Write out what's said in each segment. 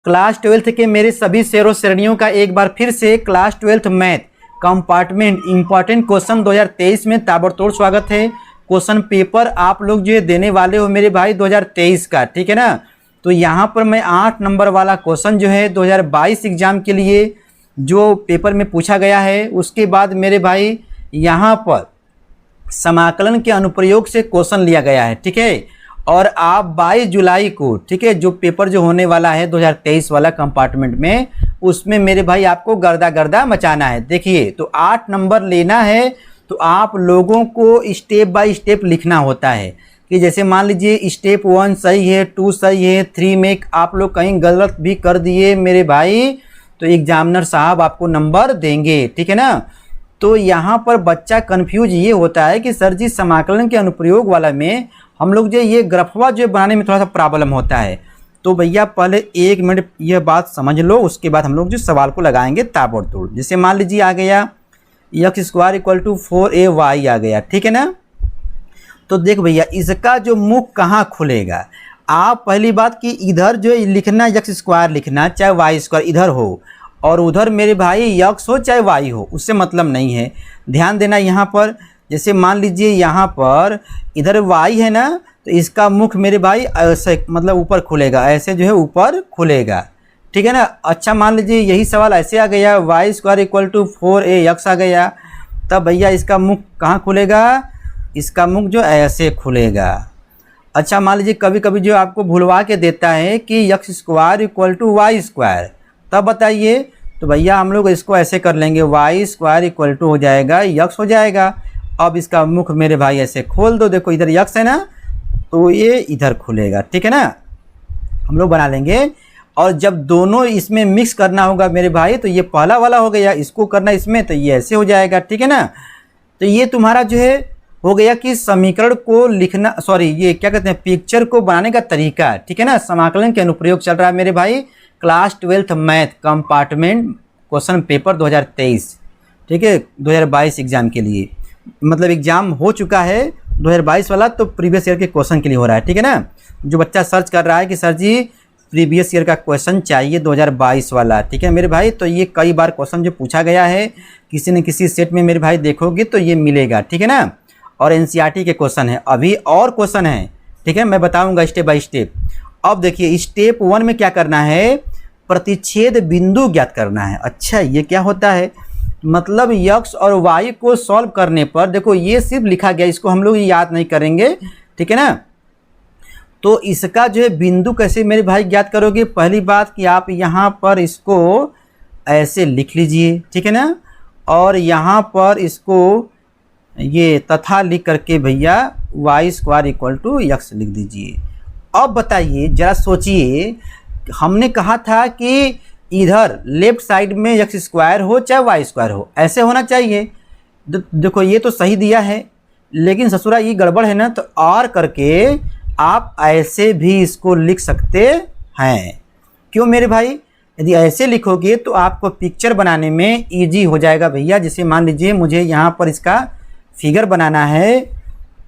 Class 12th के मेरे सभी शेरों श्रेणियों का एक बार फिर से class 12th math compartment important question 2023 में ताबड़तोड़ स्वागत है। क्वेश्चन पेपर आप लोग जो देने वाले हो मेरे भाई 2023 का, ठीक है ना। तो यहाँ पर मैं 8 नंबर वाला क्वेश्चन जो है 2022 एग्जाम के लिए जो पेपर में पूछा गया है, उसके बाद मेरे भाई यहाँ पर समाकलन के अनुप्रयोग से क्वेश्चन लिया गया है, ठीक है। और आप 22 जुलाई को, ठीक है, जो पेपर जो होने वाला है 2023 वाला कंपार्टमेंट में, उसमें मेरे भाई आपको गर्दा गर्दा मचाना है। देखिए, तो 8 नंबर लेना है तो आप लोगों को स्टेप बाय स्टेप लिखना होता है कि जैसे मान लीजिए स्टेप 1 सही है, 2 सही है, 3 में आप लोग कहीं गलत भी कर दिए मेरे भाई तो एग्जामिनर साहब आपको नंबर देंगे, ठीक है ना। तो यहाँ पर बच्चा कंफ्यूज ये होता है कि सर जी समाकलन के अनुप्रयोग वाला में हम लोग जो ये ग्राफवा जो बनाने में थोड़ा सा प्रॉब्लम होता है। तो भैया पहले 1 मिनट ये बात समझ लो, उसके बाद हम लोग जो सवाल को लगाएंगे ताबड़तोड़। जैसे मान लीजिए आ गया x² = 4ay आ गया, ठीक है ना। तो देख भैया इसका जो मुख कहाँ खुलेगा, आप पहली बात कि इधर जो लिखना x² लिखना, चाहे y² इधर हो और उधर मेरे भाई x हो चाहे y हो, उससे मतलब नहीं है। ध्यान देना यहाँ पर, जैसे मान लीजिए यहाँ पर इधर y है ना, तो इसका मुख मेरे भाई ऐसे मतलब ऊपर खुलेगा, ऐसे जो है ऊपर खुलेगा, ठीक है ना। अच्छा मान लीजिए यही सवाल ऐसे आ गया y² = 4ax आ गया, तब भैया इसका मुख कहाँ खुलेगा, इसका मुख जो ऐसे खुलेगा। अच्छा मान लीजिए कभी कभी जो आपको भुलवा के देता है कि x² = y², तब बताइए, तो भैया हम लोग इसको ऐसे कर लेंगे y² हो जाएगा x हो जाएगा। अब इसका मुख मेरे भाई ऐसे खोल दो, देखो इधर x है ना, तो ये इधर खुलेगा, ठीक है ना, हम लोग बना लेंगे। और जब दोनों इसमें मिक्स करना होगा मेरे भाई, तो ये पहला वाला हो गया, इसको करना इसमें, तो ये ऐसे हो जाएगा, ठीक है ना। तो ये तुम्हारा जो है हो गया कि समीकरण को लिखना, सॉरी ये क्या कहते हैं, पिक्चर को बनाने का तरीका, ठीक है ना। समाकलन के अनुप्रयोग चल रहा है मेरे भाई class 12th math compartment question paper 2023, ठीक है, 2022 एग्जाम के लिए। मतलब एग्जाम हो चुका है 2022 वाला, तो प्रीवियस ईयर के क्वेश्चन के लिए हो रहा है, ठीक है ना। जो बच्चा सर्च कर रहा है कि सर जी प्रीवियस ईयर का क्वेश्चन चाहिए 2022 वाला, ठीक है मेरे भाई, तो ये कई बार क्वेश्चन जो पूछा गया है किसी न किसी सेट में मेरे भाई देखोगे तो ये मिलेगा, ठीक है ना। और एनसीईआरटी के क्वेश्चन है, अभी और क्वेश्चन है, ठीक है, मैं बताऊंगा स्टेप बाय स्टेप। अब देखिए स्टेप 1 में क्या करना है, प्रतिच्छेद बिंदु ज्ञात करना है। अच्छा ये क्या होता है, मतलब x और y को सॉल्व करने पर, देखो ये सिर्फ लिखा गया, इसको हम लोग याद नहीं करेंगे, ठीक है ना। तो इसका जो है बिंदु कैसे मेरे भाई ज्ञात करोगे, पहली बात कि आप यहाँ पर इसको ऐसे लिख लीजिए, ठीक है ना, और यहाँ पर इसको ये तथा लिख करके भैया y² = x लिख दीजिए। अब बताइए जरा सोचिए, हमने कहा था कि इधर लेफ्ट साइड में x² हो चाहे y² हो, ऐसे होना चाहिए। देखो ये तो सही दिया है, लेकिन ससुरा ये गड़बड़ है ना, तो और करके आप ऐसे भी इसको लिख सकते हैं। क्यों मेरे भाई, यदि ऐसे लिखोगे तो आपको पिक्चर बनाने में इजी हो जाएगा भैया। जैसे मान लीजिए मुझे यहाँ पर इसका फिगर बनाना है,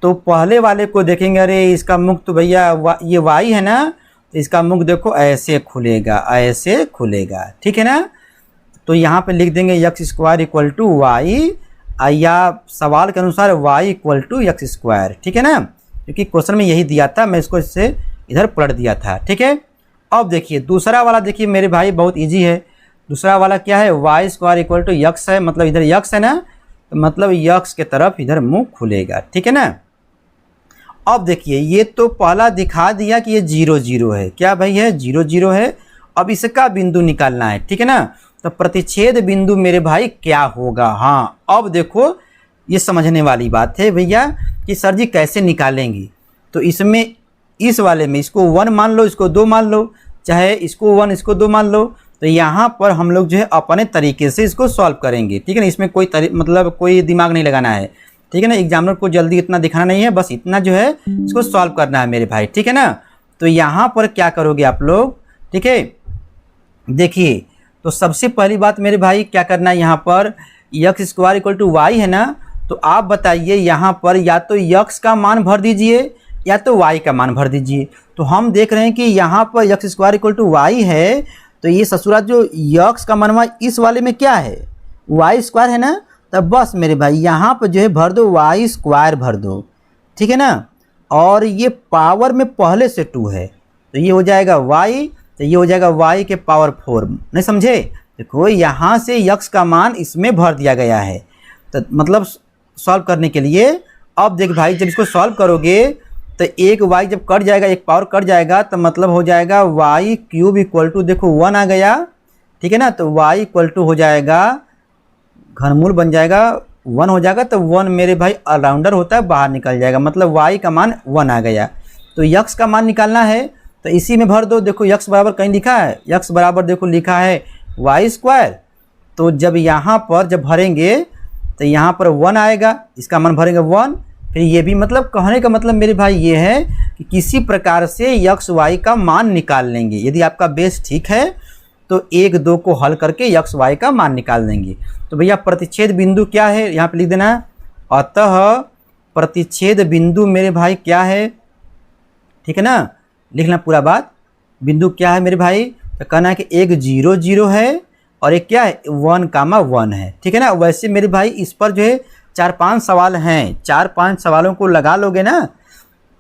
तो पहले वाले को देखेंगे, अरे इसका मुख तो भैया ये y है ना, तो इसका मुख देखो ऐसे खुलेगा, ऐसे खुलेगा, ठीक है ना। तो यहाँ पे लिख देंगे x² = y, या सवाल के अनुसार y = x², ठीक है ना, क्योंकि क्वेश्चन में यही दिया था, मैं इसको इससे इधर पलट दिया था, ठीक है। अब देखिए दूसरा वाला, देखिए मेरे भाई बहुत इजी है। दूसरा वाला क्या है, y² = x है, मतलब इधर x है ना, तो मतलब x के तरफ इधर मुंह खुलेगा, ठीक है ना। अब देखिए ये तो पहला दिखा दिया कि ये 0 0 है, क्या भाई है 0 0 है। अब इसका बिंदु निकालना है, ठीक है ना। तो प्रतिच्छेद बिंदु मेरे भाई क्या होगा, हाँ अब देखो ये समझने वाली बात है भैया कि सर जी कैसे निकालेंगी। तो इसमें इस वाले में इसको 1 मान लो, इसको 2 मान लो, चाहे इसको 1 इसको 2 मान लो। तो यहाँ पर हम लोग जो है अपने तरीके से इसको सॉल्व करेंगे, ठीक है ना। इसमें कोई मतलब कोई दिमाग नहीं लगाना है, ठीक है ना। एग्जामिनर को जल्दी इतना दिखाना नहीं है, बस इतना जो है इसको सॉल्व करना है मेरे भाई, ठीक है ना। तो यहाँ पर क्या करोगे आप लोग, ठीक है, देखिए तो सबसे पहली बात मेरे भाई क्या करना है, यहाँ पर x² = y है ना, तो आप बताइए यहाँ पर या तो x का मान भर दीजिए या तो y का मान भर दीजिए। तो हम देख रहे हैं कि यहाँ पर x² = y है, तो ये ससुरा जो यक्स का मनवा इस वाले में क्या है, वाई स्क्वायर है ना, तब बस मेरे भाई यहाँ पर जो है भर दो वाई स्क्वायर भर दो, ठीक है ना। और ये पावर में पहले से 2 है तो ये हो जाएगा y, तो ये हो जाएगा y के पावर 4। नहीं समझे, देखो यहाँ से यक्स का मान इसमें भर दिया गया है, तो मतलब सॉल्व करने के लिए। अब देख भाई जब इसको सॉल्व करोगे तो एक y जब कट जाएगा, एक पावर कट जाएगा, तो मतलब हो जाएगा y क्यूब इक्वल टू देखो 1 आ गया, ठीक है ना। तो y इक्वल टू हो जाएगा, घनमूल बन जाएगा 1 हो जाएगा, तो 1 मेरे भाई अराउंडर होता है, बाहर निकल जाएगा, मतलब y का मान 1 आ गया। तो यक्स का मान निकालना है तो इसी में भर दो। देखो यक्स बराबर कहीं लिखा है, यक्स बराबर देखो लिखा है वाई स्क्वायर। तो जब यहाँ पर जब भरेंगे तो यहाँ पर 1 आएगा, इसका मान भरेंगे 1। फिर ये भी मतलब कहने का मतलब मेरे भाई ये है कि किसी प्रकार से यक्स वाई का मान निकाल लेंगे। यदि आपका बेस ठीक है तो 1 2 को हल करके यक्स वाई का मान निकाल देंगे। तो भैया प्रतिच्छेद बिंदु क्या है यहाँ पे लिख देना। अतः प्रतिच्छेद बिंदु मेरे भाई क्या है, ठीक है ना, लिखना पूरा बात। बिंदु क्या है मेरे भाई, तो कहना है कि एक 0 0 है और एक क्या है 1 1 है, ठीक है ना। वैसे मेरे भाई इस पर जो है 4-5 सवाल हैं, 4-5 सवालों को लगा लोगे ना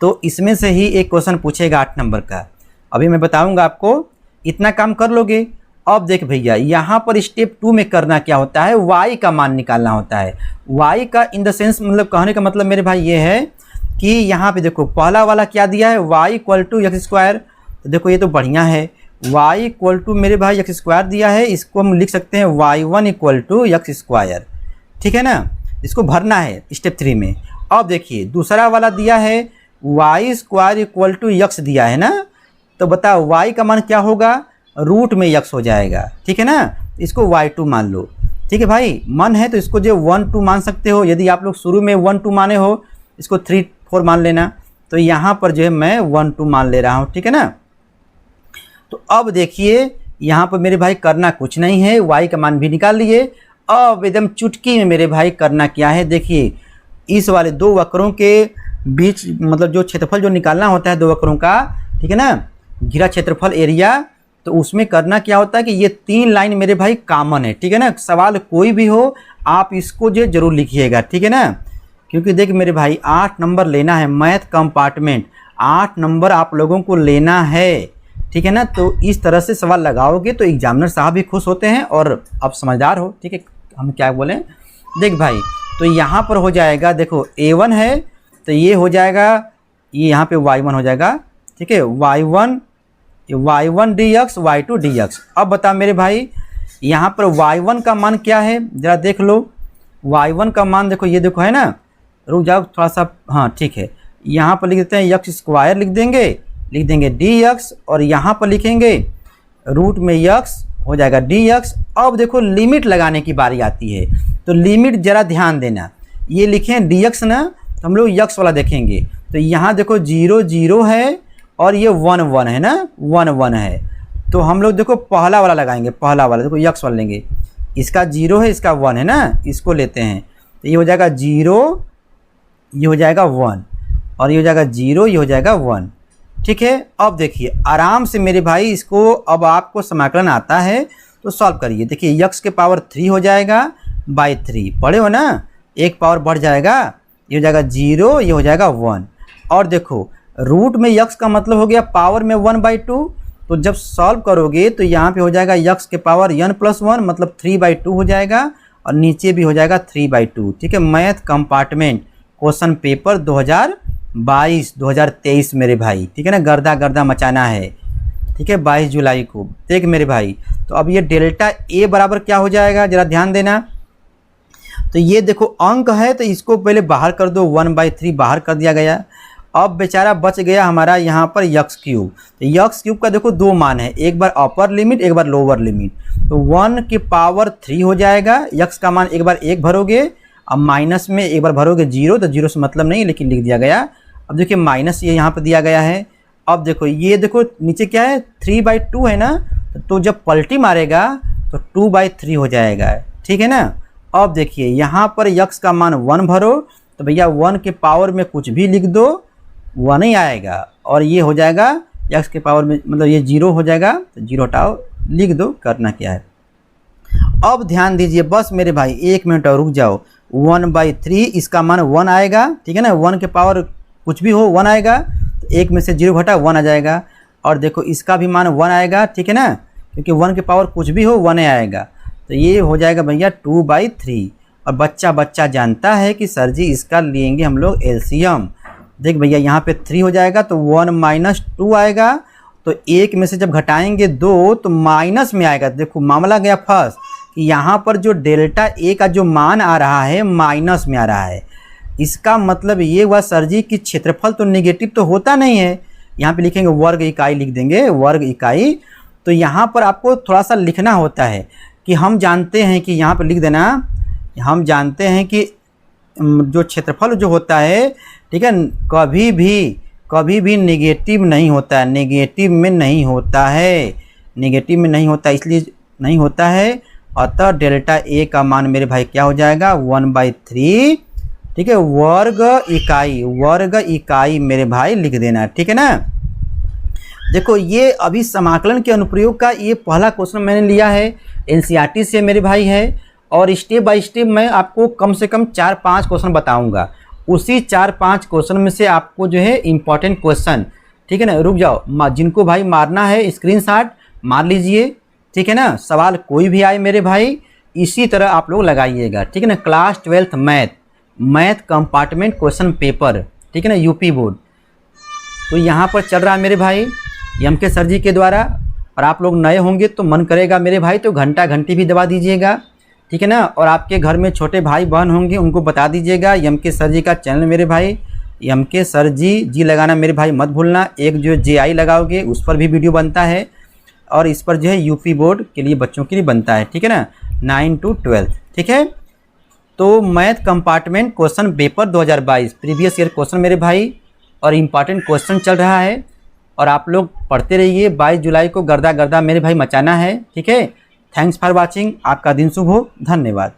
तो इसमें से ही एक क्वेश्चन पूछेगा 8 नंबर का। अभी मैं बताऊंगा आपको, इतना काम कर लोगे। अब देख भैया यहाँ पर स्टेप 2 में करना क्या होता है, y का मान निकालना होता है। y का इन द सेंस मतलब कहने का मतलब मेरे भाई ये है कि यहाँ पे देखो पहला वाला क्या दिया है, y equal to x square. तो देखो ये तो बढ़िया है, y इक्वल टू मेरे भाई एक्स स्क्वायर दिया है, इसको हम लिख सकते हैं y1 equal to x square, ठीक है ना। इसको भरना है स्टेप 3 में। अब देखिए दूसरा वाला दिया है y square equal to x दिया है ना, तो बताओ y का मान क्या होगा, रूट में यक्स हो जाएगा, ठीक है ना। इसको y2 मान लो, ठीक है भाई। मन है तो इसको जो 1 2 मान सकते हो, यदि आप लोग शुरू में 1 2 माने हो इसको 3 4 मान लेना। तो यहाँ पर जो है मैं 1 2 मान ले रहा हूँ, ठीक है ना। तो अब देखिए यहाँ पर मेरे भाई करना कुछ नहीं है, y का मान भी निकाल लिए। अब एकदम चुटकी में मेरे भाई करना क्या है, देखिए इस वाले 2 वक्रों के बीच मतलब जो क्षेत्रफल जो निकालना होता है 2 वक्रों का, ठीक है ना, घिरा क्षेत्रफल एरिया। तो उसमें करना क्या होता है कि ये 3 लाइन मेरे भाई कॉमन है, ठीक है ना। सवाल कोई भी हो आप इसको जो जरूर लिखिएगा, ठीक है ना। क्योंकि देख मेरे भाई 8 नंबर लेना है, मैथ कंपार्टमेंट 8 नंबर आप लोगों को लेना है, ठीक है ना। तो इस तरह से सवाल लगाओगे तो एग्जामिनर साहब भी खुश होते हैं और आप समझदार हो, ठीक है। हम क्या बोलें, देख भाई तो यहाँ पर हो जाएगा, देखो a1 है तो ये हो जाएगा, ये यहाँ पे y1 हो जाएगा, ठीक है। y1 dx y2 dx। अब बता मेरे भाई यहाँ पर y1 का मान क्या है, ज़रा देख लो। y1 का मान देखो, ये देखो है ना, रुक जाओ थोड़ा सा, हाँ ठीक है। यहाँ पर लिख देते हैं यक्स स्क्वायर लिख देंगे dx, और यहाँ पर लिखेंगे रूट में यक्स हो जाएगा dx। अब देखो लिमिट लगाने की बारी आती है, तो लिमिट ज़रा ध्यान देना। ये लिखें dx ना, तो हम लोग यक्स वाला देखेंगे। तो यहाँ देखो 0 0 है और ये 1 1 है ना, 1 1 है। तो हम लोग देखो पहला वाला लगाएंगे, पहला वाला देखो यक्स वाला लेंगे। इसका 0 है, इसका 1 है ना, इसको लेते हैं। तो ये हो जाएगा 0, ये हो जाएगा 1, और ये हो जाएगा 0, ये हो जाएगा 1, ठीक है। अब देखिए आराम से मेरे भाई इसको, अब आपको समाकलन आता है तो सॉल्व करिए। देखिए यक्स के पावर 3 हो जाएगा बाई 3, पढ़े हो ना, एक पावर बढ़ जाएगा, ये हो जाएगा 0, ये हो जाएगा 1। और देखो रूट में यक्स का मतलब हो गया पावर में 1/2। तो जब सॉल्व करोगे तो यहाँ पे हो जाएगा यक्स के पावर n+1 मतलब 3/2 हो जाएगा, और नीचे भी हो जाएगा 3/2, ठीक है। मैथ कंपार्टमेंट क्वेश्चन पेपर 2022-2023 मेरे भाई, ठीक है ना, गर्दा मचाना है, ठीक है, 22 जुलाई को। देख मेरे भाई तो अब ये डेल्टा ए बराबर क्या हो जाएगा, ज़रा ध्यान देना। तो ये देखो अंक है तो इसको पहले बाहर कर दो, 1/3 बाहर कर दिया गया। अब बेचारा बच गया हमारा यहाँ पर यक्स क्यूब। तो यक्स क्यूब का देखो 2 मान है, एक बार अपर लिमिट एक बार लोअर लिमिट। तो 1 की पावर 3 हो जाएगा, यक्स का मान एक बार 1 भरोगे, अब माइनस में एक बार भरोगे 0, तो 0 से मतलब नहीं लेकिन लिख दिया गया। अब देखिए माइनस ये यहाँ पर दिया गया है। अब देखो ये देखो नीचे क्या है 3/2 है ना, तो जब पलटी मारेगा तो 2/3 हो जाएगा, ठीक है ना। अब देखिए यहाँ पर यक्स का मान 1 भरो, तो भैया 1 के पावर में कुछ भी लिख दो 1 ही आएगा, और ये हो जाएगा यक्स के पावर में मतलब ये 0 हो जाएगा, तो 0 हटाओ लिख दो, करना क्या है। अब ध्यान दीजिए बस मेरे भाई, 1 मिनट और रुक जाओ। 1/3 इसका मान 1 आएगा, ठीक है ना। 1 के पावर कुछ भी हो 1 आएगा, तो 1 में से 0 घटा 1 आ जाएगा। और देखो इसका भी मान 1 आएगा, ठीक है ना, क्योंकि 1 के पावर कुछ भी हो 1 आएगा। तो ये हो जाएगा भैया 2/3। और बच्चा जानता है कि सर जी इसका लेंगे हम लोग एलसीएम। देख भैया यहाँ पे 3 हो जाएगा तो 1 - 2 आएगा। तो 1 में से जब घटाएंगे 2 तो माइनस में आएगा। देखो मामला गया फंस कि यहाँ पर जो डेल्टा ए का जो मान आ रहा है माइनस में आ रहा है। इसका मतलब ये हुआ सर जी कि क्षेत्रफल तो नेगेटिव तो होता नहीं है। यहाँ पे लिखेंगे वर्ग इकाई, लिख देंगे वर्ग इकाई। तो यहाँ पर आपको थोड़ा सा लिखना होता है कि हम जानते हैं कि यहाँ पर लिख देना, हम जानते हैं कि जो क्षेत्रफल जो होता है, ठीक है, कभी भी नेगेटिव नहीं होता है, नेगेटिव में नहीं होता है, नेगेटिव में नहीं होता, इसलिए नहीं होता है। अतः डेल्टा ए का मान मेरे भाई क्या हो जाएगा 1/3, ठीक है, वर्ग इकाई मेरे भाई लिख देना, ठीक है ना। देखो ये अभी समाकलन के अनुप्रयोग का ये पहला क्वेश्चन मैंने लिया है, एनसीईआरटी से मेरे भाई है। और स्टेप बाय स्टेप मैं आपको कम से कम 4-5 क्वेश्चन बताऊंगा। उसी 4-5 क्वेश्चन में से आपको जो है इम्पॉर्टेंट क्वेश्चन, ठीक है ना, रुक जाओ, जिनको भाई मारना है स्क्रीनशॉट मार लीजिए, ठीक है ना। सवाल कोई भी आए मेरे भाई इसी तरह आप लोग लगाइएगा, ठीक है ना। Class 12th math compartment question paper, ठीक है ना, यूपी बोर्ड। तो यहाँ पर चल रहा है मेरे भाई एमके सर जी के द्वारा। और आप लोग नए होंगे तो मन करेगा मेरे भाई तो घंटी भी दबा दीजिएगा, ठीक है ना। और आपके घर में छोटे भाई बहन होंगे उनको बता दीजिएगा एमके सर जी का चैनल मेरे भाई, एमके सर जी लगाना मेरे भाई मत भूलना। एक जो JI लगाओगे उस पर भी वीडियो बनता है, और इस पर जो है यूपी बोर्ड के लिए बच्चों के लिए बनता है, ठीक है ना, 9 to 12, ठीक है। तो math compartment question paper 2022 previous year question मेरे भाई, और इम्पॉर्टेंट क्वेश्चन चल रहा है। और आप लोग पढ़ते रहिए। 22 जुलाई को गर्दा मेरे भाई मचाना है, ठीक है। Thanks for watching. आपका दिन शुभ हो। धन्यवाद।